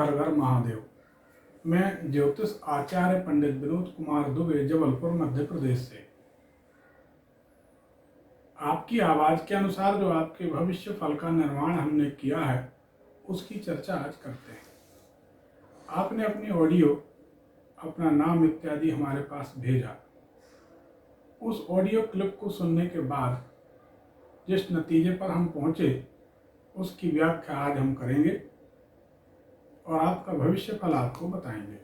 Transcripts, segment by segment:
घर घर महादेव। मैं ज्योतिष आचार्य पंडित विनोद कुमार दुबे, जबलपुर मध्य प्रदेश से। आपकी आवाज के अनुसार जो आपके भविष्य फल का निर्माण हमने किया है उसकी चर्चा आज करते हैं। आपने अपनी ऑडियो, अपना नाम इत्यादि हमारे पास भेजा। उस ऑडियो क्लिप को सुनने के बाद जिस नतीजे पर हम पहुंचे उसकी व्याख्या आज हम करेंगे और आपका भविष्य फल आपको बताएंगे।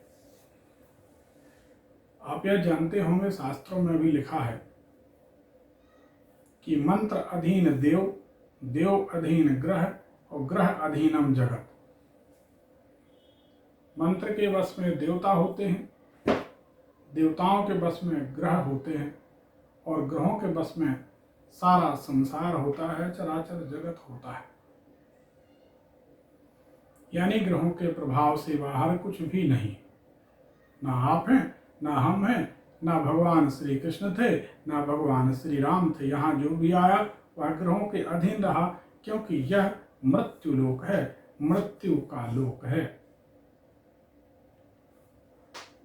आप यह जानते होंगे, शास्त्रों में भी लिखा है कि मंत्र अधीन देव, देव अधीन ग्रह और ग्रह अधीनम जगत। मंत्र के वश में देवता होते हैं, देवताओं के वश में ग्रह होते हैं और ग्रहों के वश में सारा संसार होता है, चराचर जगत होता है। यानी ग्रहों के प्रभाव से बाहर कुछ भी नहीं। ना आप हैं, ना हम हैं, ना भगवान श्री कृष्ण थे, ना भगवान श्री राम थे। यहाँ जो भी आया वह ग्रहों के अधीन रहा, क्योंकि यह मृत्यु लोक है, मृत्यु का लोक है।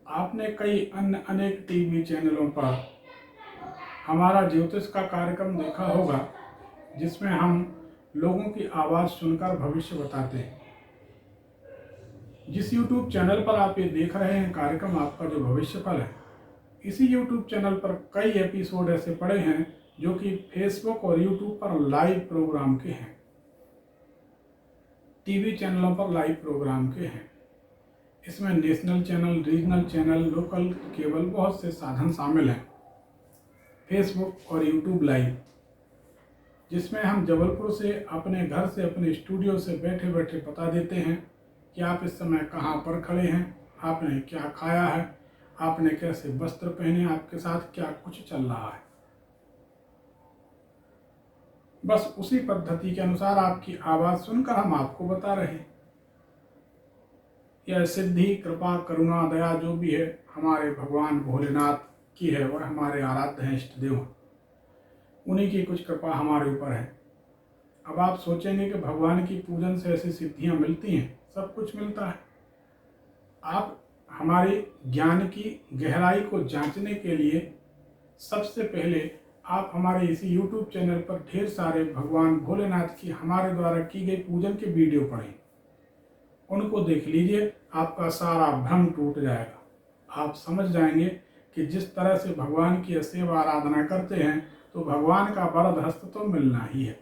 आपने कई अन्य अनेक टीवी चैनलों पर हमारा ज्योतिष का कार्यक्रम देखा होगा, जिसमें हम लोगों की आवाज़ सुनकर भविष्य बताते हैं। जिस YouTube चैनल पर आप ये देख रहे हैं कार्यक्रम, आपका जो भविष्य फल है, इसी YouTube चैनल पर कई एपिसोड ऐसे पड़े हैं जो कि Facebook और YouTube पर लाइव प्रोग्राम के हैं, टीवी चैनलों पर लाइव प्रोग्राम के हैं। इसमें national channel, regional channel, local cable, बहुत से साधन शामिल हैं। फेसबुक और यूट्यूब लाइव, जिसमें हम जबलपुर से, अपने घर से, अपने स्टूडियो से बैठे बैठे बता देते हैं कि आप इस समय कहाँ पर खड़े हैं, आपने क्या खाया है, आपने कैसे वस्त्र पहने, आपके साथ क्या कुछ चल रहा है। बस उसी पद्धति के अनुसार आपकी आवाज़ सुनकर हम आपको बता रहे हैं। यह सिद्धि, कृपा, करुणा, दया जो भी है हमारे भगवान भोलेनाथ की है और हमारे आराध्य हैं, इष्ट देव, उन्हीं की कुछ कृपा हमारे ऊपर है। अब आप सोचेंगे कि भगवान की पूजन से ऐसी सिद्धियां मिलती हैं। सब कुछ मिलता है। आप हमारे ज्ञान की गहराई को जांचने के लिए सबसे पहले आप हमारे इसी YouTube चैनल पर ढेर सारे भगवान भोलेनाथ की हमारे द्वारा की गई पूजन के वीडियो पढ़ें, उनको देख लीजिए। आपका सारा भ्रम टूट जाएगा। आप समझ जाएंगे कि जिस तरह से भगवान की सेवा आराधना करते हैं तो भगवान का वरद हस्त तो मिलना ही है।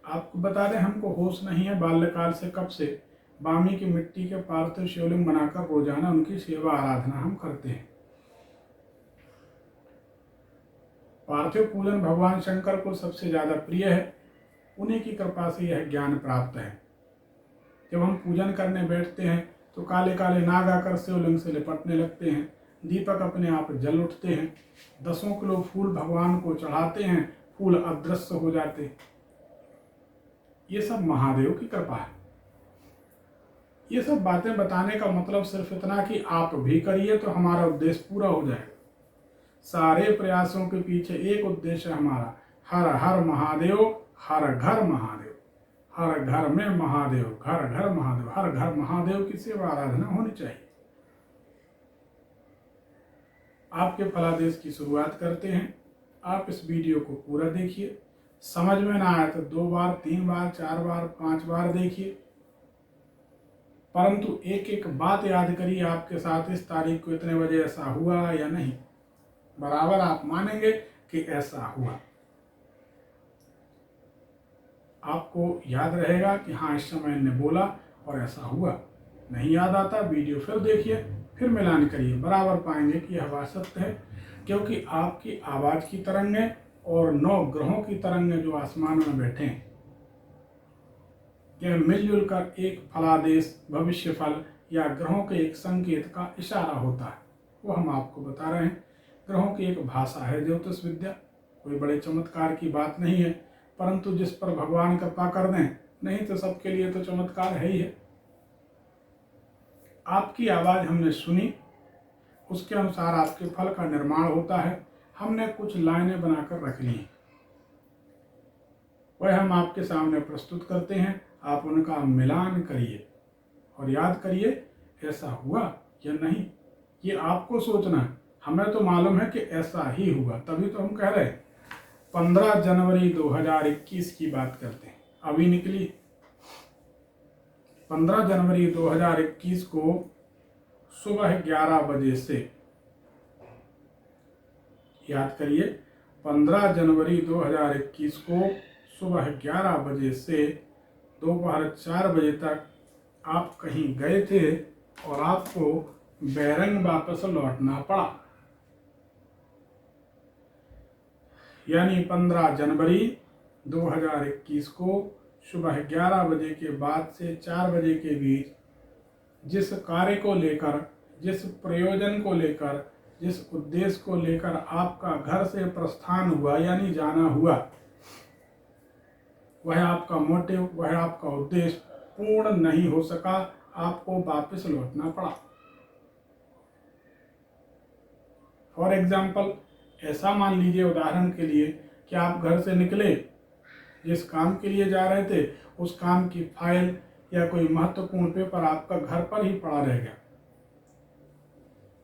आपको बता दें, हमको होश नहीं है, बाल्यकाल से कब से बामी की मिट्टी के पार्थिव शिवलिंग बनाकर रोजाना उनकी सेवा आराधना हम करते हैं। पार्थिव पूजन भगवान शंकर को सबसे ज्यादा प्रिय है, उन्हीं की कृपा से यह ज्ञान प्राप्त है। जब हम पूजन करने बैठते हैं तो काले काले नाग आकर शिवलिंग से लिपटने लगते हैं, दीपक अपने आप जल उठते हैं, 10 किलो फूल भगवान को चढ़ाते हैं, फूल अदृश्य हो जाते हैं। ये सब महादेव की कृपा है। ये सब बातें बताने का मतलब सिर्फ इतना कि आप भी करिए तो हमारा उद्देश्य पूरा हो जाएगा। सारे प्रयासों के पीछे एक उद्देश्य है हमारा, हर हर महादेव, हर घर महादेव, हर घर में महादेव, घर घर महादेव, हर घर महादेव की सेवा आराधना होनी चाहिए। आपके फलादेश की शुरुआत करते हैं। आप इस वीडियो को पूरा देखिए। समझ में ना आए तो 2 बार, 3 बार, 4 बार, 5 बार देखिए, परंतु एक एक बात याद करिए। आपके साथ इस तारीख को इतने बजे ऐसा हुआ या नहीं, बराबर आप मानेंगे कि ऐसा हुआ। आपको याद रहेगा कि हाँ, इस समय ने बोला और ऐसा हुआ। नहीं याद आता, वीडियो फिर देखिए, फिर मिलान करिए, बराबर पाएंगे कि यह बात सत्य है। क्योंकि आपकी आवाज़ की तरंगें और 9 ग्रहों की तरंगें जो आसमान में बैठे हैं, यह मिलजुल कर एक फलादेश, भविष्य फल या ग्रहों के एक संकेत का इशारा होता है। वो हम आपको बता रहे हैं। ग्रहों की एक भाषा है ज्योतिष विद्या। कोई बड़े चमत्कार की बात नहीं है, परंतु जिस पर भगवान कृपा कर दें, नहीं तो सबके लिए तो चमत्कार है ही है। आपकी आवाज़ हमने सुनी, उसके अनुसार आपके फल का निर्माण होता है। हमने कुछ लाइनें बनाकर रख ली, वह हम आपके सामने प्रस्तुत करते हैं। आप उनका मिलान करिए, और याद करिए ऐसा हुआ या नहीं, ये आपको सोचना है। हमें तो मालूम है कि ऐसा ही हुआ, तभी तो हम कह रहे हैं। 15 जनवरी 2021 की बात करते हैं, अभी निकली 15 जनवरी 2021 को सुबह 11 बजे से, याद करिए 15 जनवरी 2021 को सुबह 11 बजे से दोपहर 4 बजे तक आप कहीं गए थे और आपको बैरंग वापस लौटना पड़ा। यानी 15 जनवरी 2021 को सुबह 11 बजे के बाद से 4 बजे के बीच जिस कार्य को लेकर, जिस प्रयोजन को लेकर, जिस उद्देश्य को लेकर आपका घर से प्रस्थान हुआ यानी जाना हुआ, वह आपका मोटिव, वह आपका उद्देश्य पूर्ण नहीं हो सका, आपको वापस लौटना पड़ा। फॉर एग्जाम्पल, ऐसा मान लीजिए उदाहरण के लिए कि आप घर से निकले, जिस काम के लिए जा रहे थे उस काम की फाइल या कोई महत्वपूर्ण पेपर आपका घर पर ही पड़ा रह गया।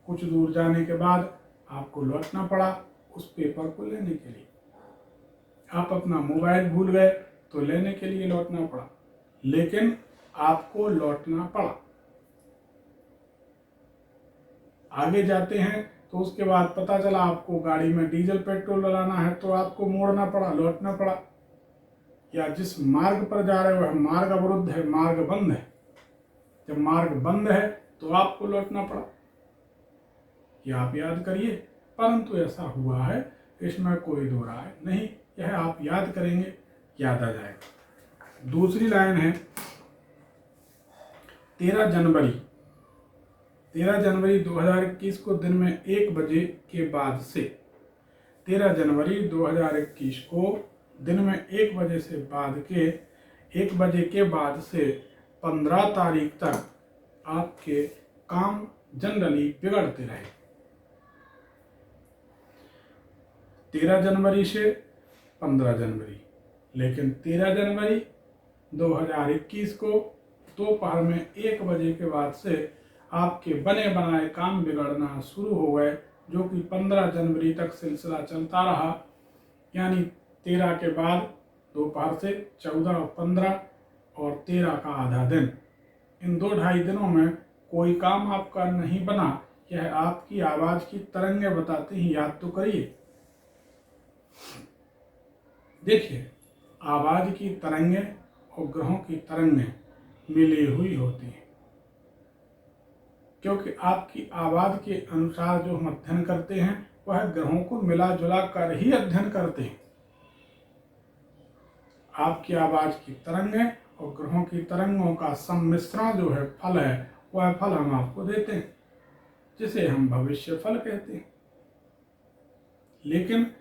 कुछ दूर जाने के बाद आपको लौटना पड़ा उस पेपर को लेने के लिए। आप अपना मोबाइल भूल गए तो लेने के लिए लौटना पड़ा, लेकिन आपको लौटना पड़ा। आगे जाते हैं तो उसके बाद पता चला आपको गाड़ी में डीजल पेट्रोल डलाना है तो आपको मोड़ना पड़ा, लौटना पड़ा। या जिस मार्ग पर जा रहे हो वह मार्ग अवरुद्ध है, मार्ग बंद है। जब मार्ग बंद है तो आपको लौटना पड़ा। यह आप याद करिए, परंतु ऐसा हुआ है, इसमें कोई दो राय नहीं। यह आप याद करेंगे, याद आ जाएगा। दूसरी लाइन है 13 जनवरी 2021 को दिन में 1 बजे के बाद से, 13 जनवरी 2021 को दिन में 1 बजे से बाद के 1 बजे के बाद से 15 तारीख तक आपके काम जनरली बिगड़ते रहे। 13 जनवरी से 15 जनवरी, लेकिन 13 जनवरी 2021 को दोपहर में 1 बजे के बाद से आपके बने बनाए काम बिगड़ना शुरू हो गए, जो कि 15 जनवरी तक सिलसिला चलता रहा। यानी 13 के बाद दोपहर से 14 और 15 और 13 का आधा दिन, इन 2-2.5 दिनों में कोई काम आपका नहीं बना। यह आपकी आवाज की तरंगें बताती हैं, याद तो करिए। देखिए, आवाज की तरंगें और ग्रहों की तरंगें मिली हुई होती हैं, क्योंकि आपकी आवाज के अनुसार जो हम अध्ययन करते हैं वह ग्रहों को मिला जुला कर ही अध्ययन करते हैं। आपकी आवाज की तरंगें और ग्रहों की तरंगों का सम्मिश्रण जो है फल है, वह फल हम आपको देते हैं, जिसे हम भविष्य फल कहते हैं। लेकिन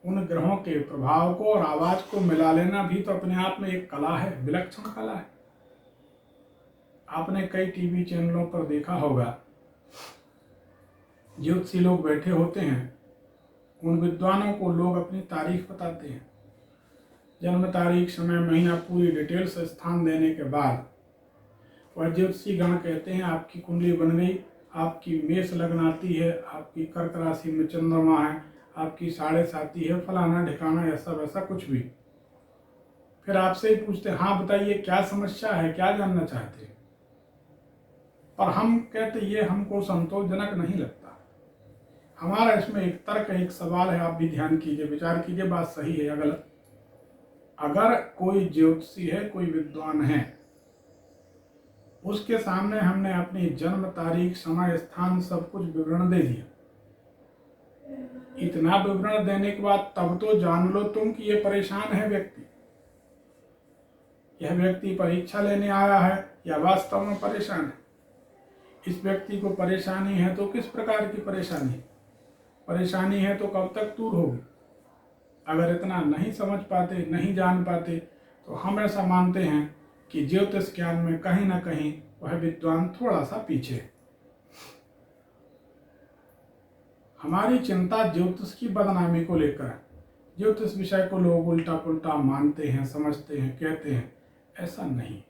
उन ग्रहों के प्रभाव को और आवाज को मिला लेना भी तो अपने आप में एक कला है, विलक्षण कला है। आपने कई टीवी चैनलों पर देखा होगा, ज्योतिषी लोग बैठे होते हैं, उन विद्वानों को लोग अपनी तारीख बताते हैं। जन्म तारीख, समय, महीना, पूरी डिटेल से स्थान देने के बाद वह ज्योतिषी गण कहते हैं आपकी कुंडली बन गई, आपकी मेष लग्न आती है, आपकी कर्क राशि में चंद्रमा है, आपकी 7.5 है, फलाना ढिकाना, ऐसा वैसा कुछ भी। फिर आपसे ही पूछते हैं, हाँ बताइए क्या समस्या है, क्या जानना चाहते हैं। पर हम कहते ये हमको संतोषजनक नहीं लगता। हमारा इसमें एक तर्क है, एक सवाल है, आप भी ध्यान कीजिए, विचार कीजिए, बात सही है या गलत। अगर कोई ज्योतिषी है, कोई विद्वान है, उसके सामने हमने अपनी जन्म तारीख, समय, स्थान सब कुछ विवरण दे दिया, इतना विवरण देने के बाद तब तो जान लो तुम कि ये परेशान है व्यक्ति। यह व्यक्ति परीक्षा लेने आया है या वास्तव में परेशान है। इस व्यक्ति को परेशानी है तो किस प्रकार की परेशानी है, परेशानी है तो कब तक दूर होगी। अगर इतना नहीं समझ पाते, नहीं जान पाते, तो हम ऐसा मानते हैं कि ज्योतिष ज्ञान में कहीं ना कहीं वह विद्वान थोड़ा सा पीछे है। हमारी चिंता ज्योतिष की बदनामी को लेकर है। ज्योतिष विषय को लोग उल्टा पुल्टा मानते हैं, समझते हैं, कहते हैं, ऐसा नहीं।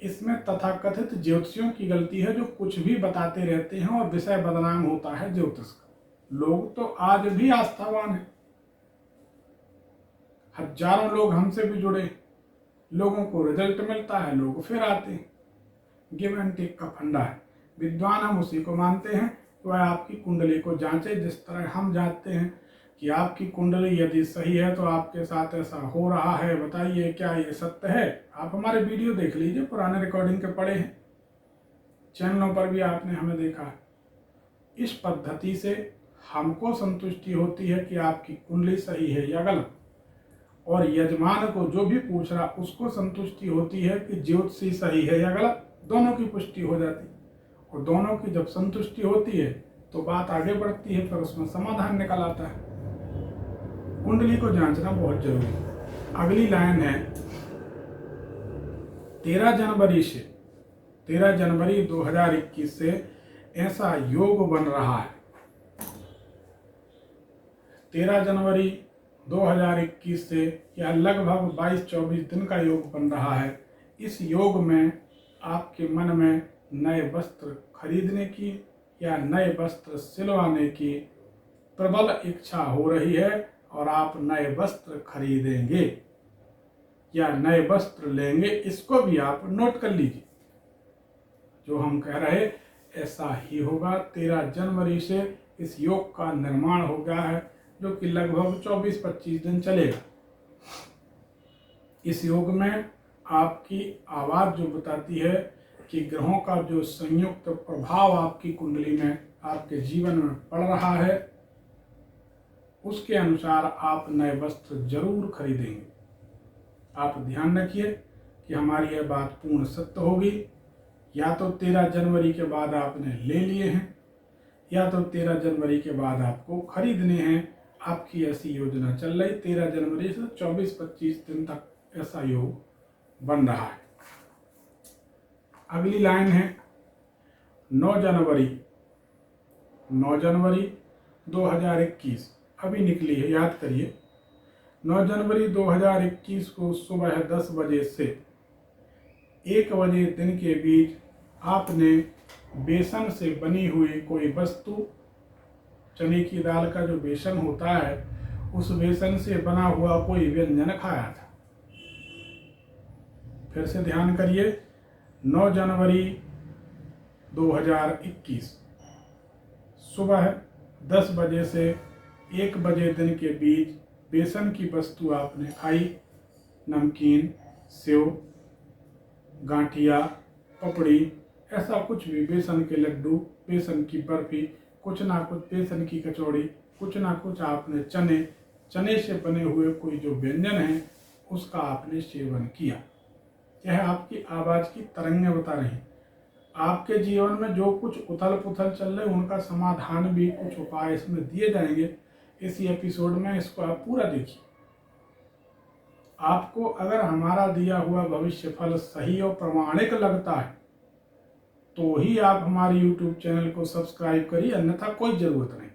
इसमें तथाकथित ज्योतिषियों की गलती है जो कुछ भी बताते रहते हैं और विषय बदनाम होता है ज्योतिष का। लोग तो आज भी आस्थावान हैं, हजारों लोग हमसे भी जुड़े, लोगों को रिजल्ट मिलता है, लोग फिर आते हैं। गिव एंड टेक का फंडा है। विद्वान हम उसी को मानते हैं कि वह आपकी कुंडली को जांचे, जिस तरह हम जानते हैं कि आपकी कुंडली यदि सही है तो आपके साथ ऐसा हो रहा है, बताइए क्या ये सत्य है। आप हमारे वीडियो देख लीजिए, पुराने रिकॉर्डिंग के पड़े हैं, चैनलों पर भी आपने हमें देखा है। इस पद्धति से हमको संतुष्टि होती है कि आपकी कुंडली सही है या गलत, और यजमान को जो भी पूछ रहा उसको संतुष्टि होती है कि ज्योतिषी सही है या गलत, दोनों की पुष्टि हो जाती है। और दोनों की जब संतुष्टि होती है तो बात आगे बढ़ती है, फिर उसमें समाधान निकल आता है। कुंडली को जांचना बहुत जरूरी है। अगली लाइन है 13 जनवरी 2021 से ऐसा योग बन रहा है। 13 जनवरी 2021 से यह लगभग 22-24 दिन का योग बन रहा है। इस योग में आपके मन में नए वस्त्र खरीदने की या नए वस्त्र सिलवाने की प्रबल इच्छा हो रही है, और आप नए वस्त्र खरीदेंगे या नए वस्त्र लेंगे। इसको भी आप नोट कर लीजिए। जो हम कह रहे ऐसा ही होगा। 13 जनवरी से इस योग का निर्माण हो गया है, जो कि लगभग 24-25 दिन चलेगा। इस योग में आपकी आवाज जो बताती है कि ग्रहों का जो संयुक्त प्रभाव आपकी कुंडली में आपके जीवन में पड़ रहा है, उसके अनुसार आप नए वस्त्र जरूर खरीदेंगे। आप ध्यान रखिए कि हमारी यह बात पूर्ण सत्य होगी। या तो 13 जनवरी के बाद आपने ले लिए हैं, या तो 13 जनवरी के बाद आपको खरीदने हैं। आपकी ऐसी योजना चल रही। 13 जनवरी से 24-25 दिन तक ऐसा योग बन रहा है। अगली लाइन है 9 जनवरी 2021 अभी निकली है, याद करिए। 9 जनवरी 2021 को सुबह 10 बजे से 1 बजे दिन के बीच आपने बेसन से बनी हुई कोई वस्तु, चने की दाल का जो बेसन होता है, उस बेसन से बना हुआ कोई व्यंजन खाया था। फिर से ध्यान करिए, 9 जनवरी 2021 सुबह 10 बजे से 1 बजे दिन के बीच बेसन की वस्तु आपने खाई। नमकीन, सेव, गांठिया, पपड़ी, ऐसा कुछ भी, बेसन के लड्डू, बेसन की बर्फी, कुछ ना कुछ, बेसन की कचौड़ी, कुछ ना कुछ आपने चने से बने हुए कोई जो व्यंजन है उसका आपने सेवन किया। यह आपकी आवाज की तरंगें बता रही हैं। आपके जीवन में जो कुछ उथल पुथल चल रहे उनका समाधान भी, कुछ उपाय इसमें दिए जाएंगे इसी एपिसोड में। इसको आप पूरा देखिए। आपको अगर हमारा दिया हुआ भविष्य फल सही और प्रमाणिक लगता है तो ही आप हमारे YouTube चैनल को सब्सक्राइब करिए, अन्यथा कोई ज़रूरत नहीं।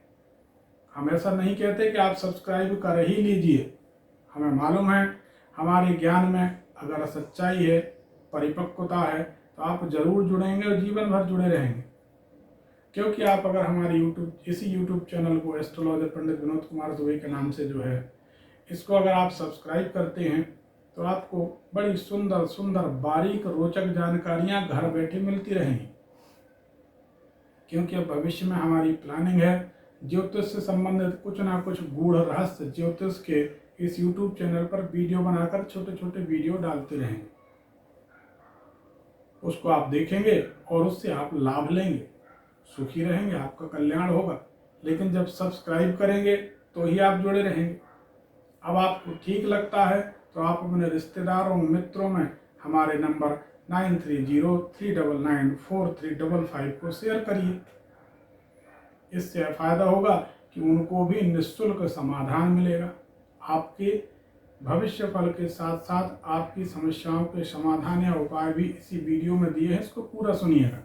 हम ऐसा नहीं कहते कि आप सब्सक्राइब कर ही लीजिए। हमें मालूम है हमारे ज्ञान में अगर सच्चाई है, परिपक्वता है, तो आप जरूर जुड़ेंगे और जीवन भर जुड़े रहेंगे। क्योंकि आप अगर हमारे इसी YouTube चैनल को एस्ट्रोलॉजर पंडित विनोद कुमार दुबे के नाम से जो है, इसको अगर आप सब्सक्राइब करते हैं तो आपको बड़ी सुंदर सुंदर बारीक रोचक जानकारियां घर बैठे मिलती रहेंगी। क्योंकि अब भविष्य में हमारी प्लानिंग है ज्योतिष से संबंधित कुछ ना कुछ गूढ़ रहस्य ज्योतिष के इस YouTube चैनल पर वीडियो बनाकर छोटे छोटे वीडियो डालते रहेंगे। उसको आप देखेंगे और उससे आप लाभ लेंगे, सुखी रहेंगे, आपका कल्याण होगा। लेकिन जब सब्सक्राइब करेंगे तो ही आप जुड़े रहेंगे। अब आपको ठीक लगता है तो आप अपने रिश्तेदारों, मित्रों में हमारे नंबर 9303994355 को शेयर करिए। इससे फायदा होगा कि उनको भी निःशुल्क समाधान मिलेगा। आपके भविष्य फल के साथ साथ आपकी समस्याओं के समाधान या उपाय भी इसी वीडियो में दिए हैं, इसको पूरा सुनिएगा।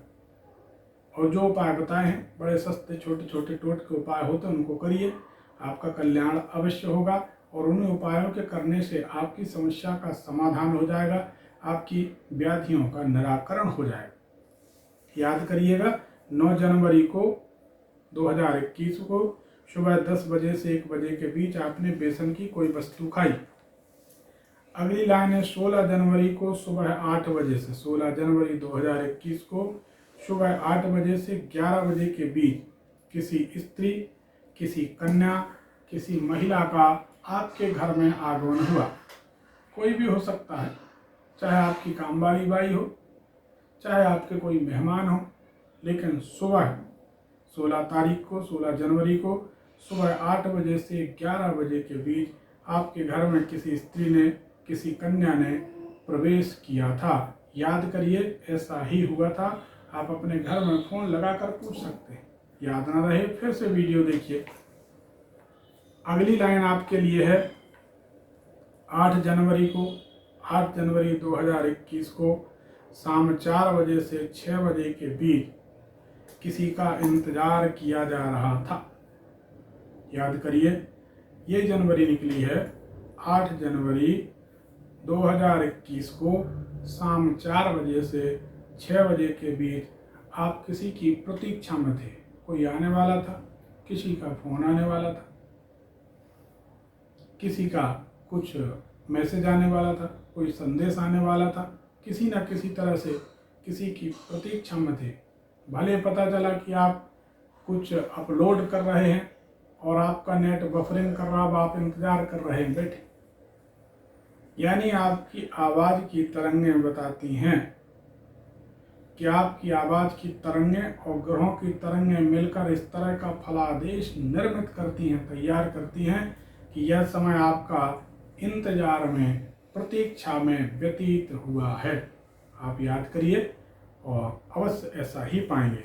और जो उपाय बताए हैं बड़े सस्ते छोटे छोटे टोटके उपाय होते हैं, उनको करिए, आपका कल्याण अवश्य होगा। और उन्हीं उपायों के करने से आपकी समस्या का समाधान हो जाएगा, आपकी व्याधियों का निराकरण हो जाएगा। याद करिएगा, 9 जनवरी को 2021 को सुबह 10 बजे से 1 बजे के बीच आपने बेसन की कोई वस्तु खाई। अगली लाइन है 16 जनवरी को सुबह 8 बजे से 16 जनवरी 2021 को सुबह 8 बजे से 11 बजे के बीच किसी स्त्री, किसी कन्या, किसी महिला का आपके घर में आगमन हुआ। कोई भी हो सकता है, चाहे आपकी कामवाली बाई हो, चाहे आपके कोई मेहमान हो, लेकिन सुबह 16 तारीख को 16 जनवरी को सुबह 8 बजे से 11 बजे के बीच आपके घर में किसी स्त्री ने, किसी कन्या ने प्रवेश किया था। याद करिए, ऐसा ही हुआ था। आप अपने घर में फ़ोन लगाकर पूछ सकते हैं। याद ना रहे फिर से वीडियो देखिए। अगली लाइन आपके लिए है 8 जनवरी को 8 जनवरी 2021 को शाम 4 बजे से 6 बजे के बीच किसी का इंतजार किया जा रहा था। याद करिए, ये जनवरी निकली है 8 जनवरी 2021 को शाम 4 बजे से 6 बजे के बीच आप किसी की प्रतीक्षा में थे। कोई आने वाला था, किसी का फोन आने वाला था, किसी का कुछ मैसेज आने वाला था, कोई संदेश आने वाला था, किसी न किसी तरह से किसी की प्रतीक्षा में थे। भले पता चला कि आप कुछ अपलोड कर रहे हैं और आपका नेट बफरिंग कर रहा, आप इंतजार कर रहे हैं बैठे। यानी आपकी आवाज़ की तरंगें बताती हैं कि आपकी आवाज़ की तरंगें और ग्रहों की तरंगें मिलकर इस तरह का फलादेश निर्मित करती हैं, तैयार करती हैं कि यह समय आपका इंतजार में, प्रतीक्षा में व्यतीत हुआ है। आप याद करिए और अवश्य ऐसा ही पाएंगे।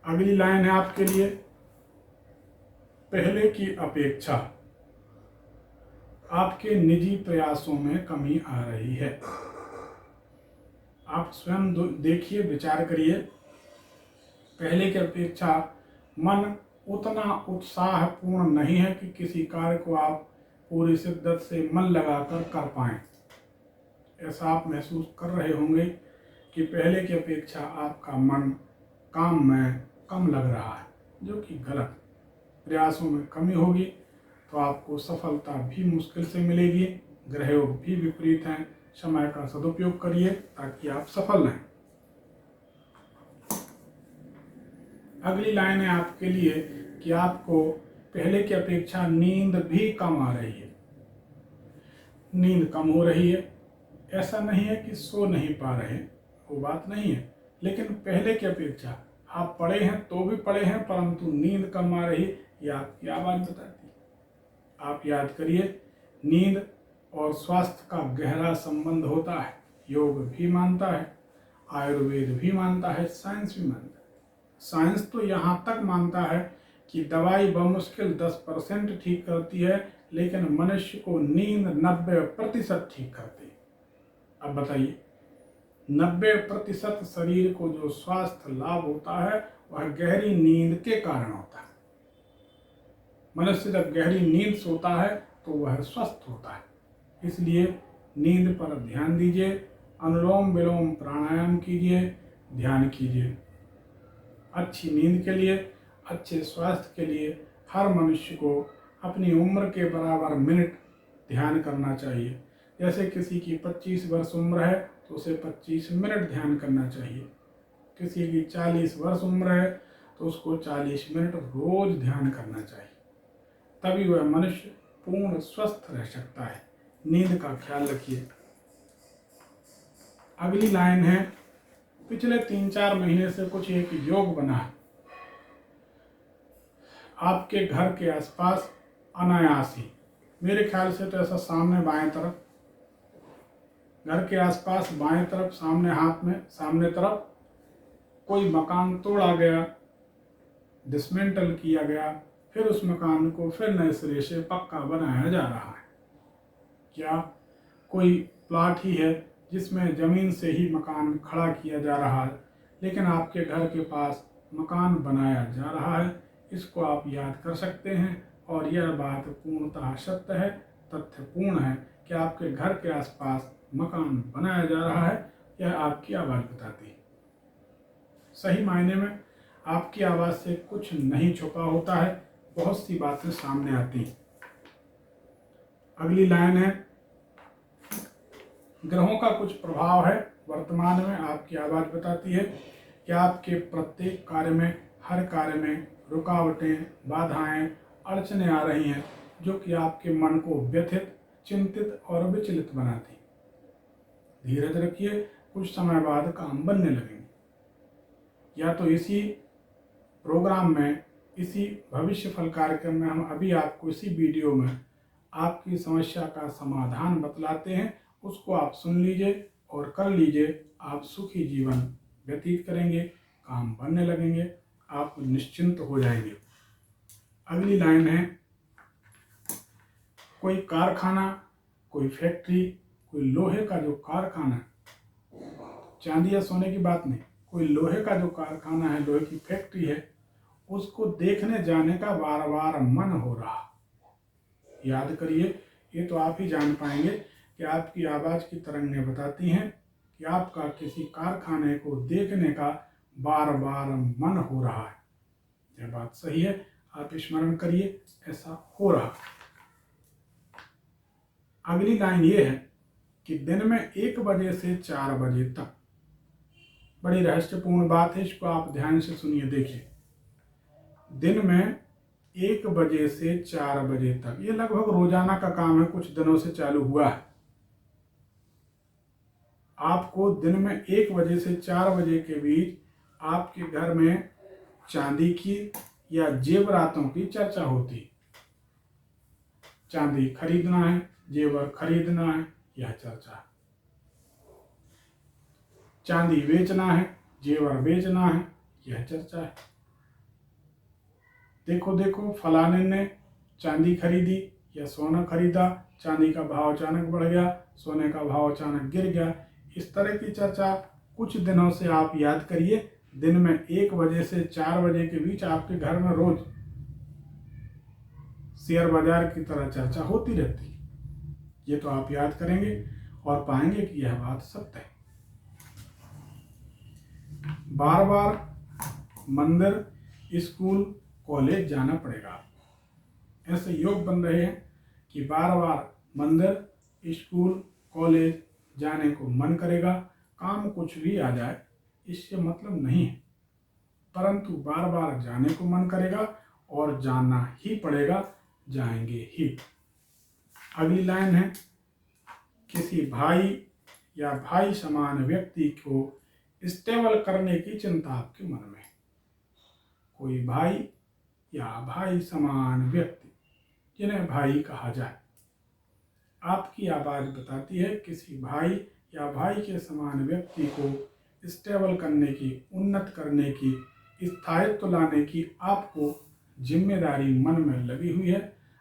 अगली लाइन है आपके लिए, पहले की अपेक्षा आपके निजी प्रयासों में कमी आ रही है। आप स्वयं देखिए, विचार करिए। पहले की अपेक्षा मन उतना उत्साहपूर्ण नहीं है कि किसी कार्य को आप पूरी शिद्दत से मन लगाकर कर पाएं। ऐसा आप महसूस कर रहे होंगे कि पहले की अपेक्षा आपका मन काम में कम लग रहा है, जो कि गलत। प्रयासों में कमी होगी तो आपको सफलता भी मुश्किल से मिलेगी। ग्रहयोग भी विपरीत हैं। समय का सदुपयोग करिए ताकि आप सफल रहें। अगली लाइन है आपके लिए कि आपको पहले की अपेक्षा नींद भी कम आ रही है। नींद कम हो रही है, ऐसा नहीं है कि सो नहीं पा रहे, वो बात नहीं है, लेकिन पहले की अपेक्षा आप पढ़े हैं तो भी पढ़े हैं, परंतु नींद कम आ रही, ये आपकी आवाज़ बताती है। आप याद करिए, नींद और स्वास्थ्य का गहरा संबंध होता है। योग भी मानता है, आयुर्वेद भी मानता है, साइंस भी मानता है। साइंस तो यहाँ तक मानता है कि दवाई बमुश्किल 10% ठीक करती है, लेकिन मनुष्य को नींद 90% ठीक करती है। अब बताइए, 90% शरीर को जो स्वास्थ्य लाभ होता है वह गहरी नींद के कारण होता है। मनुष्य जब गहरी नींद सोता है तो वह स्वस्थ होता है। इसलिए नींद पर ध्यान दीजिए, अनुलोम विलोम प्राणायाम कीजिए, ध्यान कीजिए। अच्छी नींद के लिए, अच्छे स्वास्थ्य के लिए हर मनुष्य को अपनी उम्र के बराबर मिनट ध्यान करना चाहिए। जैसे किसी की 25 वर्ष उम्र है तो उसे 25 मिनट ध्यान करना चाहिए। किसी की 40 वर्ष उम्र है तो उसको 40 मिनट रोज ध्यान करना चाहिए। तभी वह मनुष्य पूर्ण स्वस्थ रह सकता है। नींद का ख्याल रखिए। अगली लाइन है, पिछले 3-4 महीने से कुछ एक योग बना है आपके घर के आसपास अनायास ही। मेरे ख्याल से तो ऐसा सामने बाएं तरफ, घर के आसपास बाएं तरफ, सामने हाथ में सामने तरफ कोई मकान तोड़ा गया, डिसमेंटल किया गया, फिर उस मकान को फिर नए सिरे से पक्का बनाया जा रहा है। क्या कोई प्लाट ही है जिसमें ज़मीन से ही मकान खड़ा किया जा रहा है, लेकिन आपके घर के पास मकान बनाया जा रहा है। इसको आप याद कर सकते हैं और यह बात पूर्णतः सत्य है, तथ्यपूर्ण है कि आपके घर के आसपास मकान बनाया जा रहा है, यह आपकी आवाज़ बताती है। सही मायने में आपकी आवाज़ से कुछ नहीं छुपा होता है, बहुत सी बातें सामने आती हैं। अगली लाइन है, ग्रहों का कुछ प्रभाव है वर्तमान में। आपकी आवाज़ बताती है कि आपके प्रत्येक कार्य में, हर कार्य में रुकावटें, बाधाएं, अड़चने आ रही हैं, जो कि आपके मन को व्यथित, चिंतित और विचलित बनाती। धीरज रखिए, कुछ समय बाद काम बनने लगेंगे। या तो इसी प्रोग्राम में, इसी भविष्य फल कार्यक्रम में हम अभी आपको इसी वीडियो में आपकी समस्या का समाधान बतलाते हैं, उसको आप सुन लीजिए और कर लीजिए। आप सुखी जीवन व्यतीत करेंगे, काम बनने लगेंगे, आप निश्चिंत हो जाएंगे। अगली लाइन है, कोई कारखाना, कोई फैक्ट्री, कोई लोहे का जो कारखाना, चांदी या सोने की बात नहीं, कोई लोहे का जो कारखाना है, लोहे की फैक्ट्री है, उसको देखने जाने का बार बार मन हो रहा। याद करिए, ये तो आप ही जान पाएंगे कि आपकी आवाज़ की तरंगें बताती हैं कि आपका किसी कारखाने को देखने का बार बार मन हो रहा है। यह बात सही है, आप स्मरण करिए, ऐसा हो रहा। अगली लाइन ये है कि दिन में 1 बजे से 4 बजे तक, बड़ी रहस्यपूर्ण बात है, इसको आप ध्यान से सुनिए। देखिए, दिन में 1 बजे से 4 बजे तक, ये लगभग रोजाना का काम है, कुछ दिनों से चालू हुआ है। आपको दिन में 1 बजे से 4 बजे के बीच आपके घर में चांदी की या जेवरातों की चर्चा होती। चांदी खरीदना है, जेवर खरीदना है, यह चर्चा है। चांदी बेचना है, जेवर बेचना है, यह चर्चा है। देखो देखो, फलाने ने चांदी खरीदी या सोना खरीदा, चांदी का भाव अचानक बढ़ गया, सोने का भाव अचानक गिर गया। इस तरह की चर्चा कुछ दिनों से आप याद करिए, दिन में 1 बजे से 4 बजे के बीच आपके घर में रोज शेयर बाजार की तरह चर्चा होती रहती है। ये तो आप याद करेंगे और पाएंगे कि यह बात सत्य है। बार बार मंदिर, स्कूल, कॉलेज जाना पड़ेगा। ऐसे योग बन रहे हैं कि बार बार मंदिर, स्कूल, कॉलेज जाने को मन करेगा। काम कुछ भी आ जाए, इससे मतलब नहीं है, परंतु बार बार जाने को मन करेगा और जाना ही पड़ेगा, जाएंगे ही। अगली लाइन है, किसी भाई या भाई समान व्यक्ति को स्टेबल करने की चिंता आपके मन में। कोई भाई या भाई समान व्यक्ति, जिन्हें भाई कहा जाए, आपकी आवाज़ बताती है किसी भाई या भाई के समान व्यक्ति को स्टेबल करने की, उन्नत करने की, स्थायित्व लाने की आपको जिम्मेदारी मन में लगी हुई है।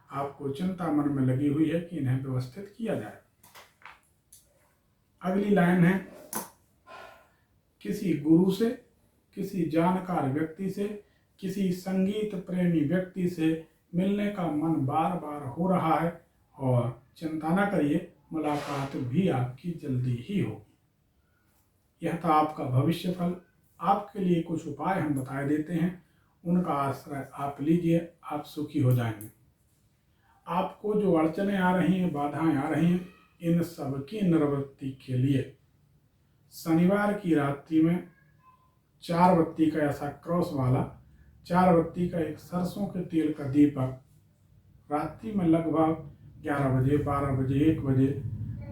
आपको चिंता मन में लगी हुई है कि इन्हें व्यवस्थित किया जाए। अगली लाइन है, किसी गुरु से, किसी जानकार व्यक्ति से, किसी संगीत प्रेमी व्यक्ति से मिलने का मन बार बार हो रहा है, और चिंता न करिए, मुलाकात भी आपकी जल्दी ही होगी। यह था आपका भविष्य फल। आपके लिए कुछ उपाय हम बता देते हैं, उनका आश्रय आप लीजिए, आप सुखी हो जाएंगे। आपको जो अड़चने आ रही हैं, बाधाएं आ रही हैं, इन सब की निवृत्ति के लिए शनिवार की रात्रि में 4 बत्ती का ऐसा क्रॉस वाला 4 बत्ती का एक सरसों के तेल का दीपक रात्रि में लगभग 11 बजे, 12 बजे, 1 बजे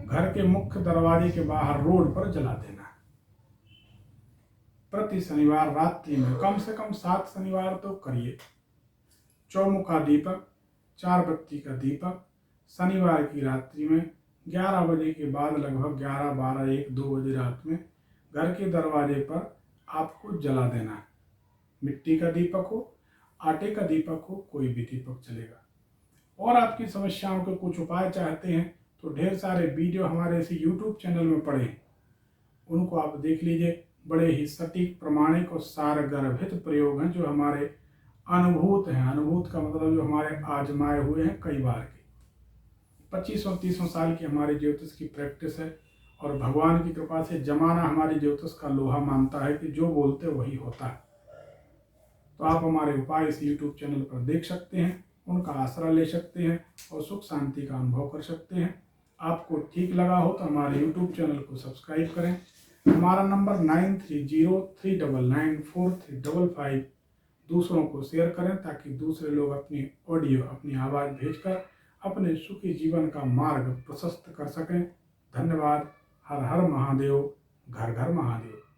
घर के मुख्य दरवाजे के बाहर रोड पर जला देना है। प्रति शनिवार रात्रि में कम से कम 7 शनिवार तो करिए। चौमुखा दीपक, 4 बत्ती का दीपक शनिवार की रात्रि में 11 बजे के बाद लगभग 11, 12, 1, 2 बजे रात में घर के दरवाजे पर आपको जला देना है। मिट्टी का दीपक हो, आटे का दीपक हो, कोई भी दीपक चलेगा। और आपकी समस्याओं के कुछ उपाय चाहते हैं तो ढेर सारे वीडियो हमारे इसी YouTube चैनल में पड़े हैं, उनको आप देख लीजिए। बड़े ही सटीक, प्रमाणिक और सारगर्भित प्रयोग हैं जो हमारे अनुभूत हैं। अनुभूत का मतलब जो हमारे आजमाए हुए हैं कई बार के। 25 और 30 साल की हमारी ज्योतिष की प्रैक्टिस है और भगवान की कृपा से जमाना हमारी ज्योतिष का लोहा मानता है कि जो बोलते वही होता है। तो आप हमारे उपाय इस YouTube चैनल पर देख सकते हैं, उनका आसरा ले सकते हैं और सुख शांति का अनुभव कर सकते हैं। आपको ठीक लगा हो तो हमारे YouTube चैनल को सब्सक्राइब करें। हमारा नंबर 9303994355। दूसरों को शेयर करें ताकि दूसरे लोग अपनी ऑडियो, अपनी आवाज़ भेजकर अपने सुखी जीवन का मार्ग प्रशस्त कर सकें। धन्यवाद। हर हर महादेव, घर घर महादेव।